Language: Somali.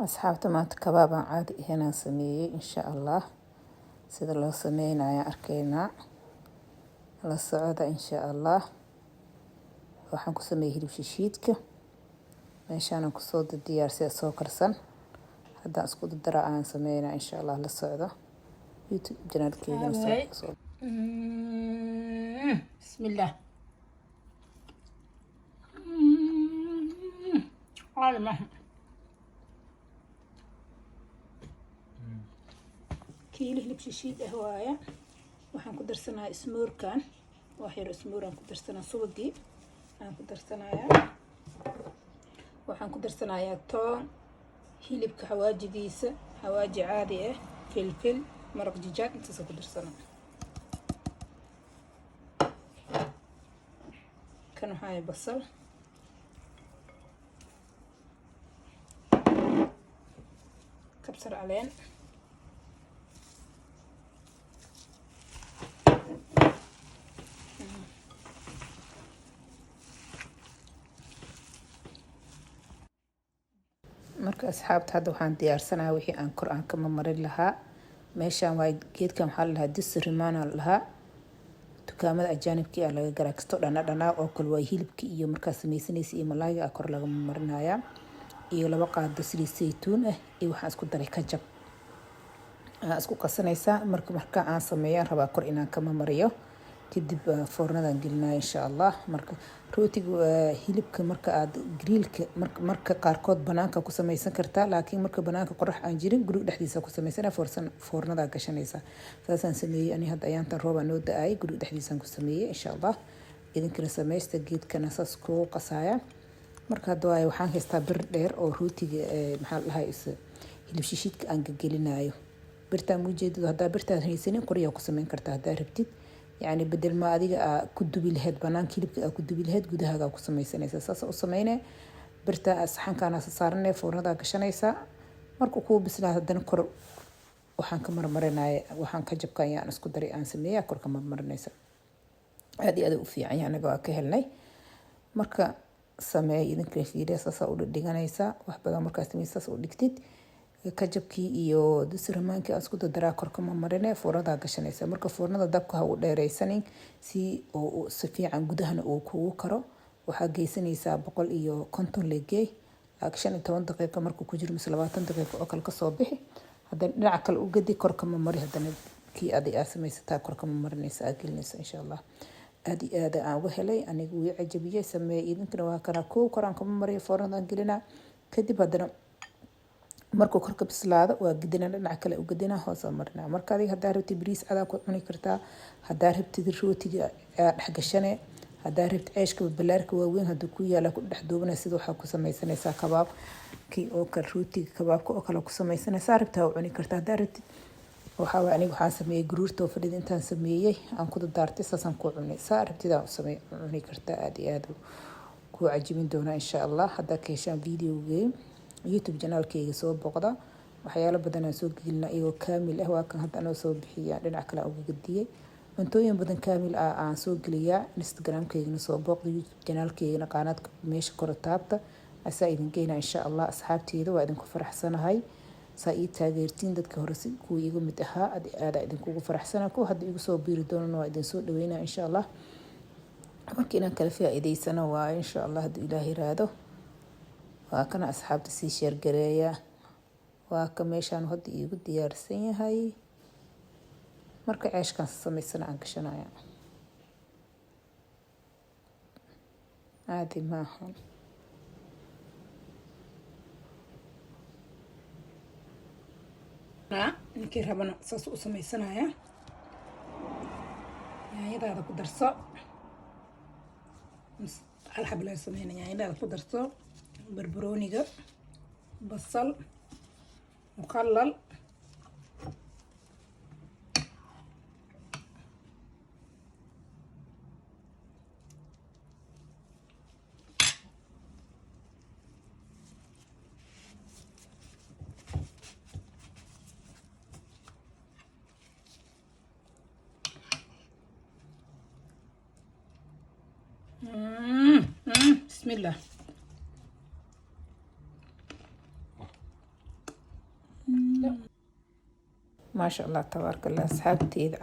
asxaabta maanta kabaabaan caadi ahaynaan sameeyey insha allah. sida loo sameynaya arkaynaa, la socda insha allah. waxaan ku sameeyey hilib shishiidka, meeshaanan kusoo diyaarsay soo karsan. haddaan isku dara aan sameynaa insha allah, la socda youtube janaalkeeda. bismillah. kiilo hilib shishiid ah waaye. waxaan ku darsanayaa ismoorkan, wax yar ismooraan ku darsanaa, subagii aan ku darsanayaa. waxaan ku darsanayaa toon, hilibka xawaajigiisa, xawaaji caadi ah, filfil, maraq dijaaj, intaas ku darsanaa. kan waxaa basal, kabsar caleen, marka asxaabta hadda waxaan diyaarsanayaa wixii aan kor aan ka marin lahaa. meeshaan waa geedkan waxaa la dhahaa disrimaana la dhahaa, dukaamada ajaanibkii aa laga garaa, kasto dhanaa oo kale waa hilibkii iyo markaa samaysanaysa iyo malaayga aa kor laga marinayaa, iyo 2 qaado saliid saytuun ah iyo waxaan isku daray kajab aan isku qasanaysaa. marka aan sameeyaan rabaa kor inaan kama mariyo, kadib foornadan gelinaa insha allah. marka rootiga hilibka marka aad grillka marka qaarkood banaanka ku samaysan kartaa, laakiin marka banaanka qorax aan jirin guriga dhexdiisa ku samaysana, foornada gashanaysa. saasaan sameeyey ani hadda ayaantan roob noo da'ay, guriga dhexdiisaan ku sameeyey insha allah. idinkana samaysta, geedkana saas ku qasaya. marka hadda waxaan haystaa bir dheer oo rootiga maxaa la dhahaa hilib shishiidka aan gelinayo. birtaan muujeedid, haddaa birtaan haysanin qoriyaa ku samayn kartaa haddaa rabtid. يعني بدل ما أديك كدبي الهاد بنان كيلب كدبي الهاد جودها جا كسمة سنة ساس وسمينه برتا أصحن كان صارنا فورنا دا كشنيسا مركو كوب بسلا هدنا كر وحن كمر مرنا وحن كجب كان يعني اسكو دري أنسميه كر كمر مرنيسا هذه أدو في يعني جا كهلني مركا سماه إذن كريفيري ساس أقول ديجانيسا وحبدا مركا سميسا أقول دكتيد kajabkii iyo disramaankii aan isku daraa korka ma marine, foornada gashanaysa. marka foornada dabka ha u dheeraysanin si oo si fiican gudahana uu kugu karo. waxaa geysanaysaa 150 leegay, laakiin 15 daqiiqo markuu ku jiro mise 20 daqiiqo oo kale ka soo bixi. haddana dhinaca kale u gadi korka ma mari, haddana kii adiga samaysataa korka ma marinaysa aad gelinaysa insha allah. aad aan uga helay anigu wii cajabiyay. samee idinkana waa kana koraan kama mariyo, foornadan gelina, kadib haddana markuu korka bislaado waa gidina, dhinaca kale u gadina, hoos marina. marka adiga hadaa rabtid bariis cadaa ku cuni kartaa, hadaa rabtid rootiga dhex gashane, hadaa rabtid ceeshka balaarka waaweyn haduu ku yaala ku dhex duubana, sida waxaa ku samaysanaysaa kabaabkii oo kale, rootiga kabaabka oo kale ku samaysanaysaa. rabtaa u cuni kartaa hadaa rabtid. waxaa waa aniga waxaan sameeyey garuurta oo fadhida intaan sameeyey aan ku daartay, saasaan ku cunay. saa rabtid aan u cuni kartaa. aad iyo aad ku cajibin doonaa insha allah. hadaa ka heshaan videogeey youtube janaalkayga soo booqda, waxyaalo badan aan soo gelina iyagoo kaamil ah. waa kan hadda anoo soo bixiya, dhinac kale uga gadiyay cuntooyin badan kaamil ah aan soo geliyaa. instagramkaygana soo booqda, youtube janaalkaygana qaanaadka meesha kor taabta, asaa idin geynaa insha allah. asxaabteyda waa idinku faraxsanahay saa ii taageertiin dadka hore si kuwa igu mid ahaa, aad idinkugu faraxsanahay. kuwa hadda igu soo biiri doonana waa idin soo dhaweynaa insha allah. markii inaan kala faa'iidaysano waa insha allah haddii ilaahay raado. waa kana asxaabta sii sheer gareeya. waa ka meeshaan hadda iigu diyaarsan yahay. marka ceeshkan samaysana aan gashanaya, caadi maahan. ninkii rabana saas u samaysanaya. yaanyadaada ku darso, hal xab laga sameynaya. yaanyadaada ku darso, barbarooniga, basal muqallal, الله. ما شاء الله تبارك الله أصحابتي عاد